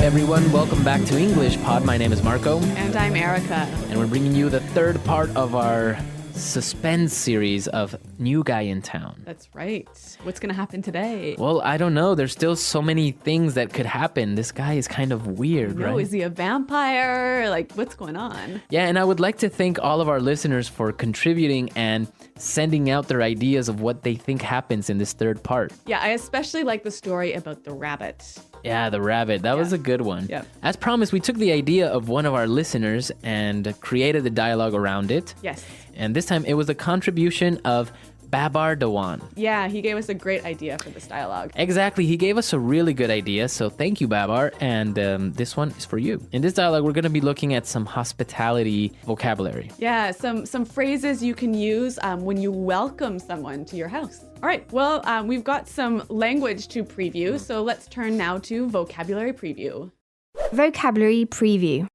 everyone. Welcome back to English Pod. My name is Marco. And I'm Erica. And we're bringing you the third part of our suspense series of New Guy in Town. That's right. What's going to happen today? Well, I don't know. There's still so many things that could happen. This guy is kind of weird, right? Is he a vampire? Like, what's going on? Yeah, and I would like to thank all of our listeners for contributing and sending out their ideas of what they think happens in this third part. Yeah, I especially like the story about the rabbit. Yeah, the rabbit. That was a good one. Yeah. As promised, we took the idea of one of our listeners and created the dialogue around it. Yes. And this time it was a contribution of Babar Dewan. Yeah, he gave us a great idea for this dialogue. Exactly. He gave us a really good idea. So thank you, Babar. And this one is for you. In this dialogue, we're going to be looking at some hospitality vocabulary. Yeah, some phrases you can use when you welcome someone to your house. All right, well, we've got some language to preview. So let's turn now to vocabulary preview. Vocabulary preview.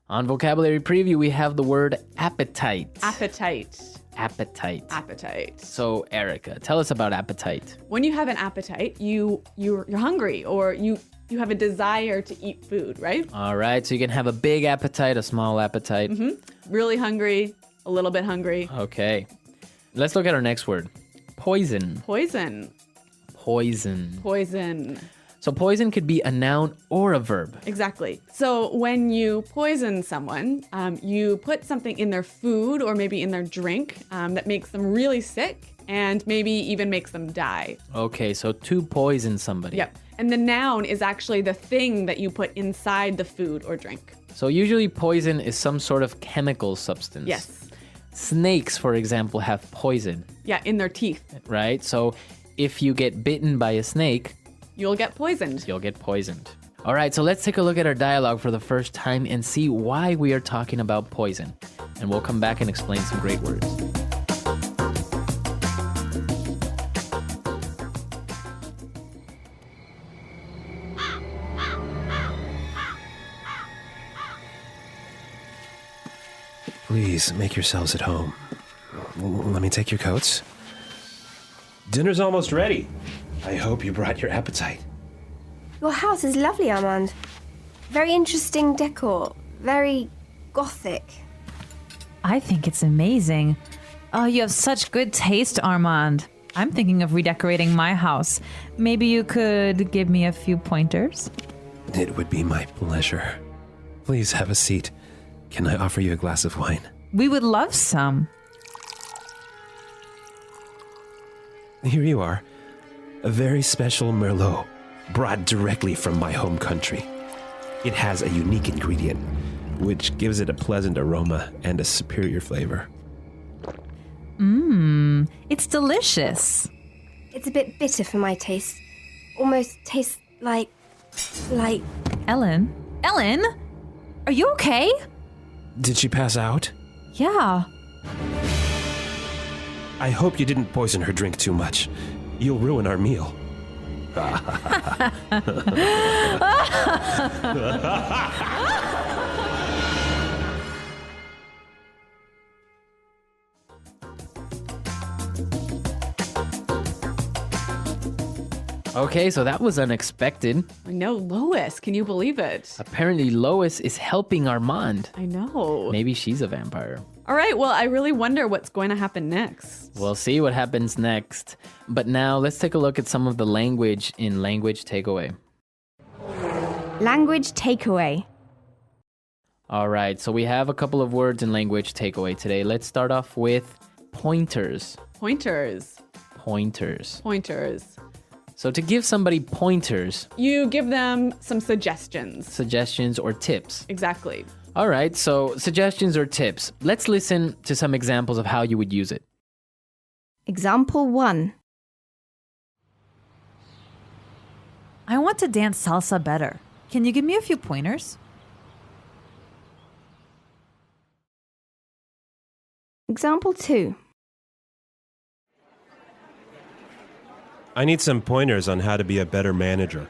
On vocabulary preview, we have the word appetite. Appetite. Appetite. Appetite. So, Erica, tell us about appetite. When you have an appetite, you're hungry, or you have a desire to eat food, right? All right, so you can have a big appetite, a small appetite. Really hungry, a little bit hungry. Okay. Let's look at our next word. Poison. Poison. Poison. Poison. So poison could be a noun or a verb. Exactly. So when you poison someone, you put something in their food or maybe in their drink that makes them really sick and maybe even makes them die. Okay, so to poison somebody. Yep. And the noun is actually the thing that you put inside the food or drink. So usually poison is some sort of chemical substance. Yes. Snakes, for example, have poison. Yeah, in their teeth. Right? So if you get bitten by a snake, you'll get poisoned. You'll get poisoned. All right, so let's take a look at our dialogue for the first time and see why we are talking about poison. And we'll come back and explain some great words. Please make yourselves at home. Let me take your coats. Dinner's almost ready. I hope you brought your appetite. Your house is lovely, Armand. Very interesting decor. Very gothic. I think it's amazing. Oh, you have such good taste, Armand. I'm thinking of redecorating my house. Maybe you could give me a few pointers? It would be my pleasure. Please have a seat. Can I offer you a glass of wine? We would love some. Here you are. A very special Merlot, brought directly from my home country. It has a unique ingredient, which gives it a pleasant aroma and a superior flavor. It's delicious. It's a bit bitter for my taste. Almost tastes like... Ellen? Ellen? Are you okay? Did she pass out? Yeah. I hope you didn't poison her drink too much. You'll ruin our meal. Okay, so that was unexpected. I know, Lois. Can you believe it? Apparently Lois is helping Armand. I know. Maybe she's a vampire. All right, well, I really wonder what's going to happen next. We'll see what happens next. But now let's take a look at some of the language in Language Takeaway. Language takeaway. All right, so we have a couple of words in Language Takeaway today. Let's start off with pointers. Pointers. Pointers. Pointers. So to give somebody pointers, you give them some suggestions. suggestions or tips. Exactly. All right, so suggestions or tips. Let's listen to some examples of how you would use it. Example 1. I want to dance salsa better. Can you give me a few pointers? Example 2. I need some pointers on how to be a better manager.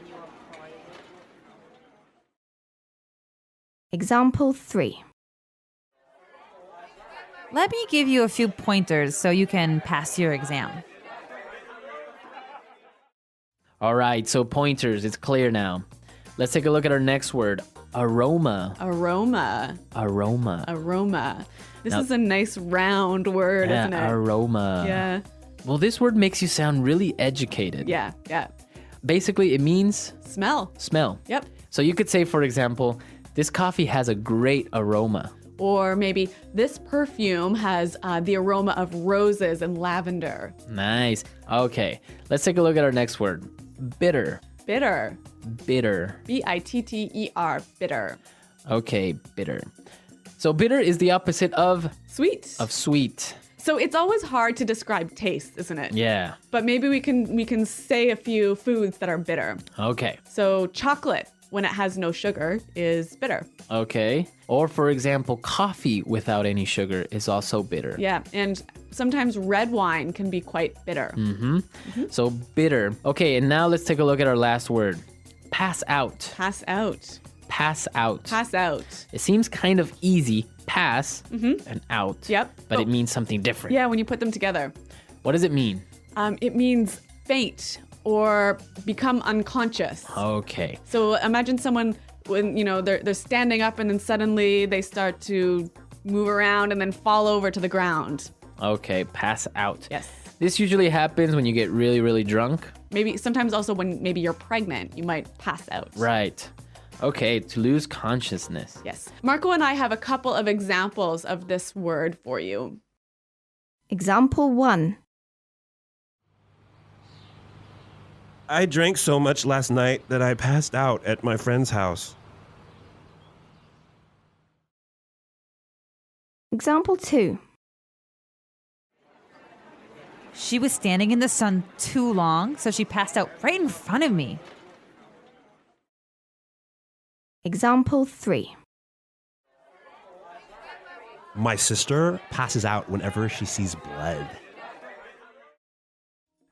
Example 3. Let me give you a few pointers so you can pass your exam. All right, so pointers, it's clear now. Let's take a look at our next word. Aroma. Aroma. Aroma. Aroma. This Now- is a nice round word, Yeah, isn't it? aroma. Yeah. Well, this word makes you sound really educated. Yeah. Yeah. Basically, it means Smell. smell. Yep. So you could say, for example, this coffee has a great aroma. Or maybe this perfume has the aroma of roses and lavender. Nice. Okay, let's take a look at our next word. Bitter. Bitter. Bitter. Bitter. Bitter. Okay, bitter. So bitter is the opposite of Sweet. sweet. So it's always hard to describe taste, isn't it? Yeah. But maybe we can say a few foods that are bitter. Okay. So chocolate, when it has no sugar, is bitter. Okay. Or for example, coffee without any sugar is also bitter. Yeah, and sometimes red wine can be quite bitter. So bitter. Okay, and now let's take a look at our last word. Pass out. Pass out. Pass out. Pass out. It seems kind of easy. Pass and out. Yep. But Oh. it means something different. Yeah, when you put them together. What does it mean? It means faint or become unconscious. Okay. So imagine someone when they're standing up and then suddenly they start to move around and then fall over to the ground. Okay, pass out. Yes. This usually happens when you get really, really drunk. Maybe sometimes also when maybe you're pregnant, you might pass out. Right. Okay, to lose consciousness. Yes. Marco and I have a couple of examples of this word for you. Example 1. I drank so much last night that I passed out at my friend's house. Example 2. She was standing in the sun too long, so she passed out right in front of me. Example 3. My sister passes out whenever she sees blood.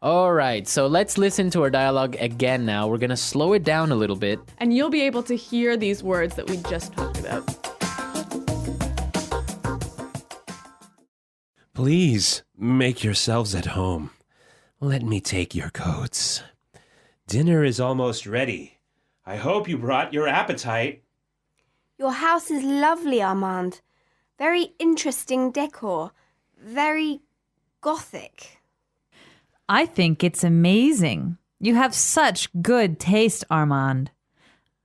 All right, so let's listen to our dialogue again now. We're going to slow it down a little bit. And you'll be able to hear these words that we just talked about. Please make yourselves at home. Let me take your coats. Dinner is almost ready. I hope you brought your appetite. Your house is lovely, Armand. Very interesting decor. Very gothic. I think it's amazing. You have such good taste, Armand.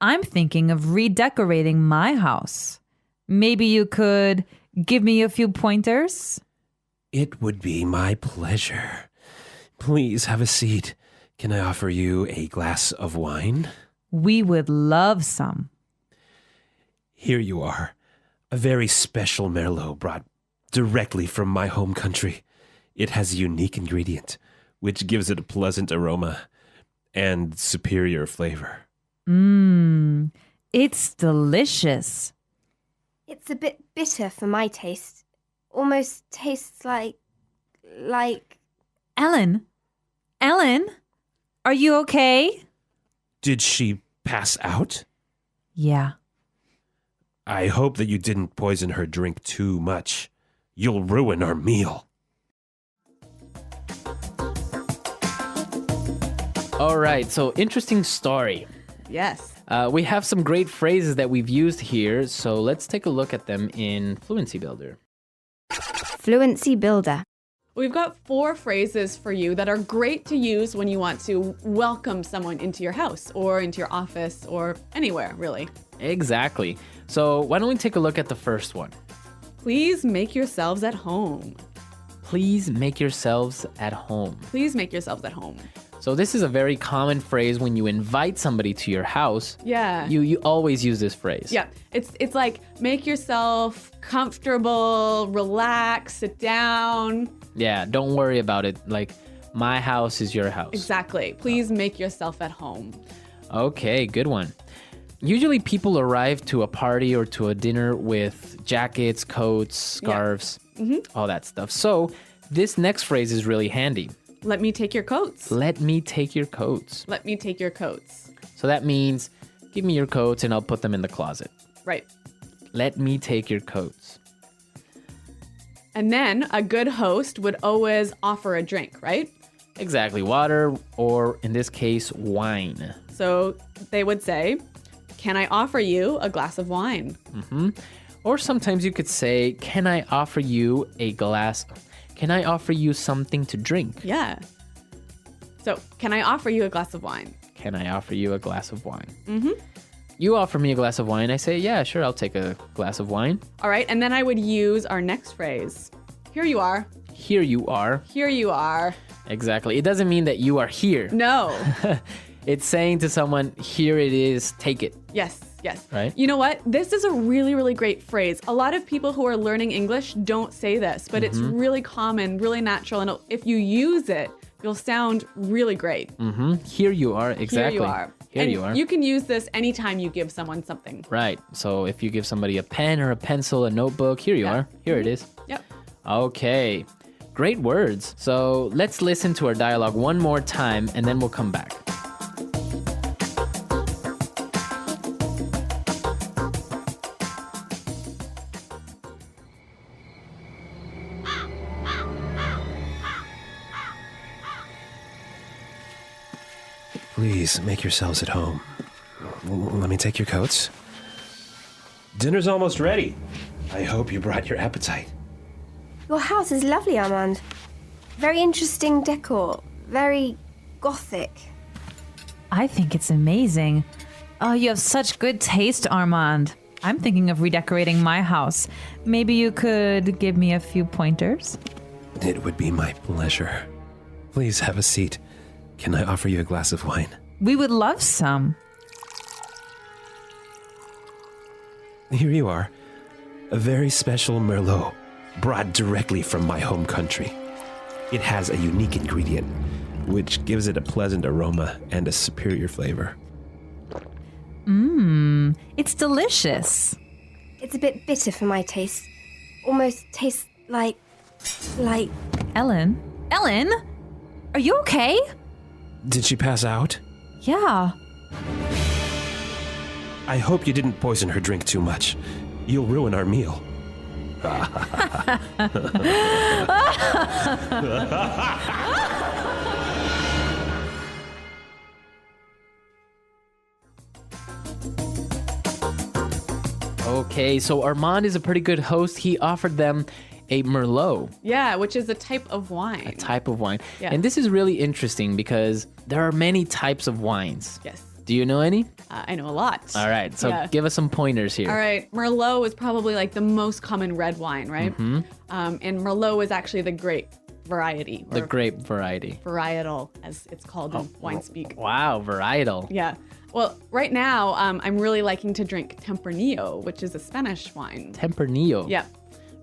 I'm thinking of redecorating my house. Maybe you could give me a few pointers? It would be my pleasure. Please have a seat. Can I offer you a glass of wine? We would love some. Here you are. A very special Merlot brought directly from my home country. It has a unique ingredient, which gives it a pleasant aroma and superior flavor. It's delicious. It's a bit bitter for my taste. Almost tastes like... Ellen, are you okay? Did she pass out? Yeah. I hope that you didn't poison her drink too much. You'll ruin our meal. All right, so interesting story. Yes. We have some great phrases that we've used here, so let's take a look at them in Fluency Builder. Fluency Builder. We've got 4 phrases for you that are great to use when you want to welcome someone into your house or into your office or anywhere, really. Exactly. So why don't we take a look at the first one? Please make yourselves at home. Please make yourselves at home. Please make yourselves at home. So this is a very common phrase when you invite somebody to your house. Yeah. You always use this phrase. Yeah, it's like make yourself comfortable, relax, sit down. Yeah, don't worry about it. Like, my house is your house. Exactly. Please make yourself at home. Okay, good one. Usually people arrive to a party or to a dinner with jackets, coats, scarves, all that stuff. So this next phrase is really handy. Let me take your coats. Let me take your coats. Let me take your coats. So that means give me your coats and I'll put them in the closet. Right. Let me take your coats. And then a good host would always offer a drink, right? Exactly. Water, or in this case, wine. So they would say, Can I offer you a glass of wine? Or sometimes you could say, can I offer you something to drink? Yeah. So, can I offer you a glass of wine? Can I offer you a glass of wine? You offer me a glass of wine. I say, yeah, sure, I'll take a glass of wine. All right. And then I would use our next phrase. Here you are. Here you are. Here you are. Exactly. It doesn't mean that you are here. No. It's saying to someone, here it is, take it. Yes. Yes. Right? You know what? This is a really, really great phrase. A lot of people who are learning English don't say this, but it's really common, really natural. And if you use it, you'll sound really great. Here you are. Exactly. Here you are. Here And you are. You can use this anytime you give someone something. Right. So if you give somebody a pen or a pencil, a notebook, here you are. Here it is. Yep. Okay. Great words. So let's listen to our dialogue one more time and then we'll come back. Please make yourselves at home. Let me take your coats. Dinner's almost ready. I hope you brought your appetite. Your house is lovely, Armand. Very interesting decor. Very gothic. I think it's amazing. Oh, you have such good taste, Armand. I'm thinking of redecorating my house. Maybe you could give me a few pointers? It would be my pleasure. Please have a seat. Can I offer you a glass of wine? We would love some. Here you are. A very special Merlot, brought directly from my home country. It has a unique ingredient, which gives it a pleasant aroma and a superior flavor. It's delicious. It's a bit bitter for my taste. Almost tastes like... Ellen? Ellen? Are you okay? Did she pass out? Yeah. I hope you didn't poison her drink too much. You'll ruin our meal. Okay, so Armand is a pretty good host. He offered them a Merlot, Yeah, which is a type of wine. a type of wine. Yeah. And this is really interesting because there are many types of wines. Yes. Do you know any? I know a lot. All right, so Yeah. give us some pointers here. All right. Merlot is probably like the most common red wine, right? And Merlot is actually the grape variety. The or grape variety. varietal, as it's called in wine speak. Wow, varietal. Yeah. Well, right now, I'm really liking to drink Tempranillo, which is a Spanish wine. Tempranillo. Yeah.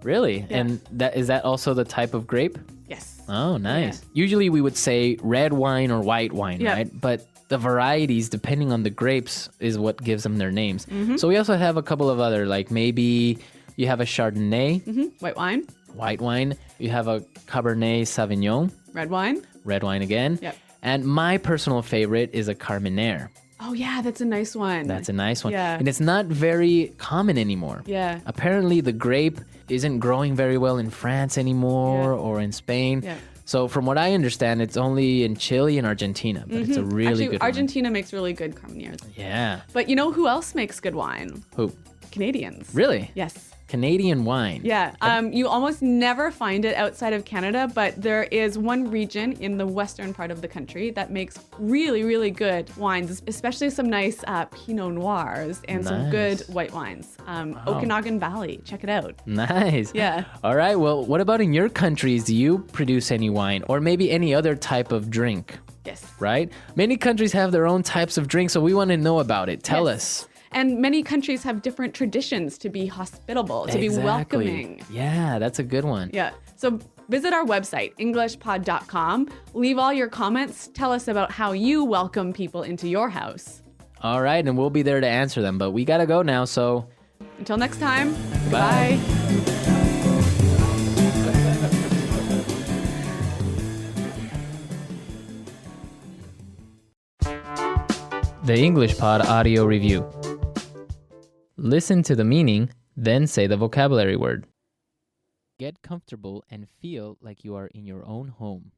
Really? Yeah. And is that also the type of grape? Yes. Oh, nice. Usually we would say red wine or white wine, Yeah. right? But the varieties, depending on the grapes, is what gives them their names. So we also have a couple of other, like maybe you have a Chardonnay, White wine, white wine. You have a Cabernet Sauvignon, red wine. red wine again. Yep. And my personal favorite is a Carmenere. Oh, yeah, that's a nice one. That's a nice one. Yeah. And it's not very common anymore. Yeah. Apparently, the grape isn't growing very well in France anymore Yeah. or in Spain. Yeah. So, from what I understand, it's only in Chile and Argentina, but it's a really Actually, good wine. Argentina makes really good Carmeneres. Yeah. But you know who else makes good wine? Who? Canadians. Really? Yes. Canadian wine. Yeah. You almost never find it outside of Canada, but there is one region in the western part of the country that makes really, really good wines, especially some nice Pinot Noirs and some good Nice. white wines. Okanagan Valley. Check it out. Nice. Yeah. All right. Well, what about in your countries? Do you produce any wine or maybe any other type of drink? Yes. Right? Many countries have their own types of drinks, so we want to know about it. Tell Yes. us. And many countries have different traditions to be hospitable, to be welcoming. Yeah, that's a good one. Yeah. So visit our website, englishpod.com. Leave all your comments. Tell us about how you welcome people into your house. All right, and we'll be there to answer them, but we got to go now, so Until next time, Bye. goodbye. The English Pod Audio Review. Listen to the meaning, then say the vocabulary word. Get comfortable and feel like you are in your own home.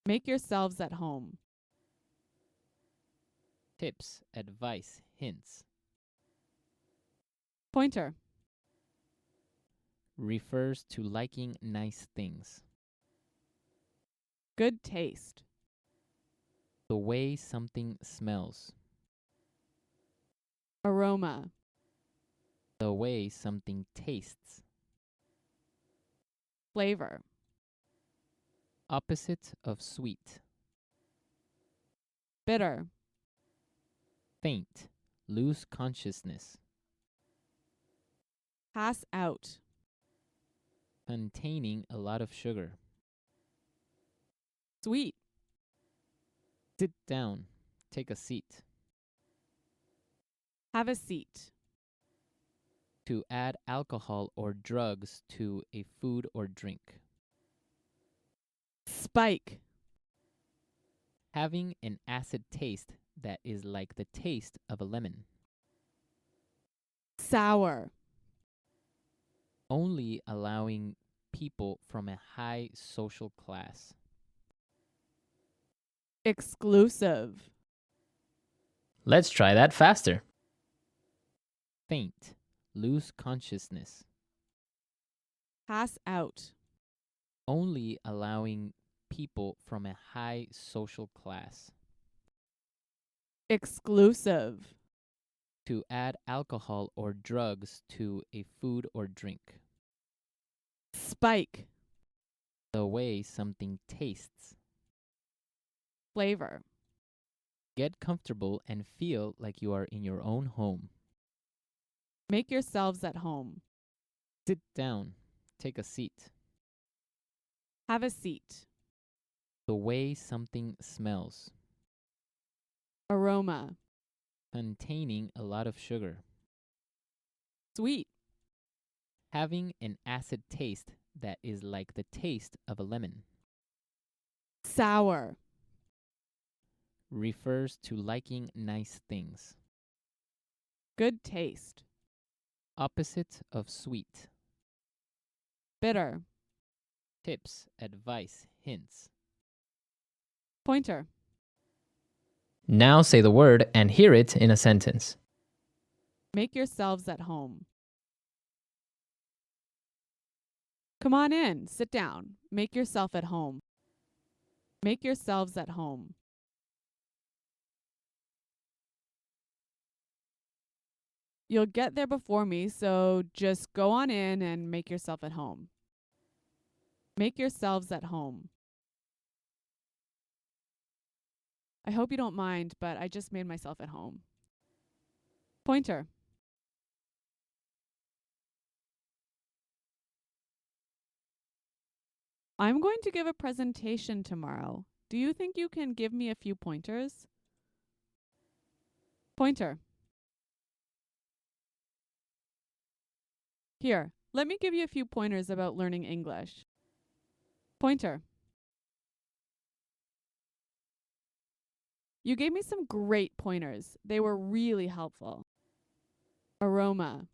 Make yourselves at home. Tips, advice, hints. Pointer. Refers to liking nice things. Good taste. The way something smells. Aroma. The way something tastes. Flavor. Opposite of sweet. Bitter. Faint. Lose consciousness. Pass out. Containing a lot of sugar. Sweet. Sit down. Take a seat. Have a seat. To add alcohol or drugs to a food or drink. Spike. Having an acid taste that is like the taste of a lemon. Sour. Only allowing people from a high social class. Exclusive. Let's try that faster. Faint. Lose consciousness. Pass out. Only allowing people from a high social class. Exclusive. To add alcohol or drugs to a food or drink. Spike. The way something tastes. Flavor. Get comfortable and feel like you are in your own home. Make yourselves at home. Sit down. Take a seat. Have a seat. The way something smells. Aroma. Containing a lot of sugar. Sweet. Having an acid taste that is like the taste of a lemon. Sour. Refers to liking nice things. Good taste. Opposite of sweet. Bitter. Tips, advice, hints. Pointer. Now say the word and hear it in a sentence. Make yourselves at home. Come on in. Sit down. Make yourself at home. Make yourselves at home. You'll get there before me, so just go on in and make yourself at home. Make yourselves at home. I hope you don't mind, but I just made myself at home. Pointer. I'm going to give a presentation tomorrow. Do you think you can give me a few pointers? Pointer. Here, let me give you a few pointers about learning English. Pointer. You gave me some great pointers. They were really helpful. Aroma.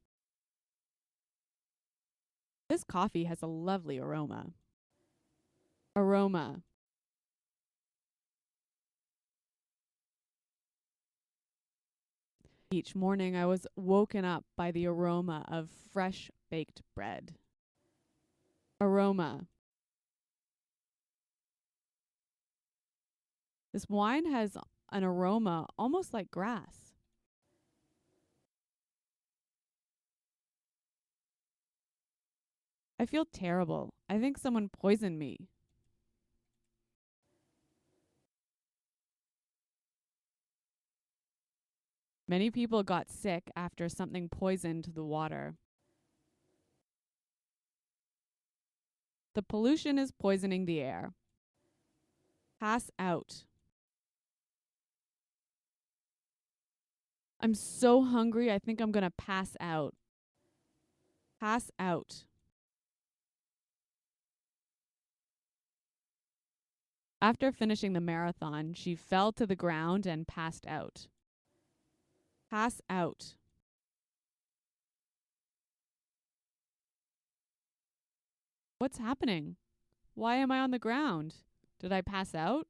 This coffee has a lovely aroma. Aroma. Each morning I was woken up by the aroma of fresh baked bread. Aroma. This wine has an aroma almost like grass. I feel terrible. I think someone poisoned me. Many people got sick after something poisoned the water. The pollution is poisoning the air. Pass out. I'm so hungry, I think I'm going to pass out. Pass out. After finishing the marathon, she fell to the ground and passed out. Pass out. What's happening? Why am I on the ground? Did I pass out?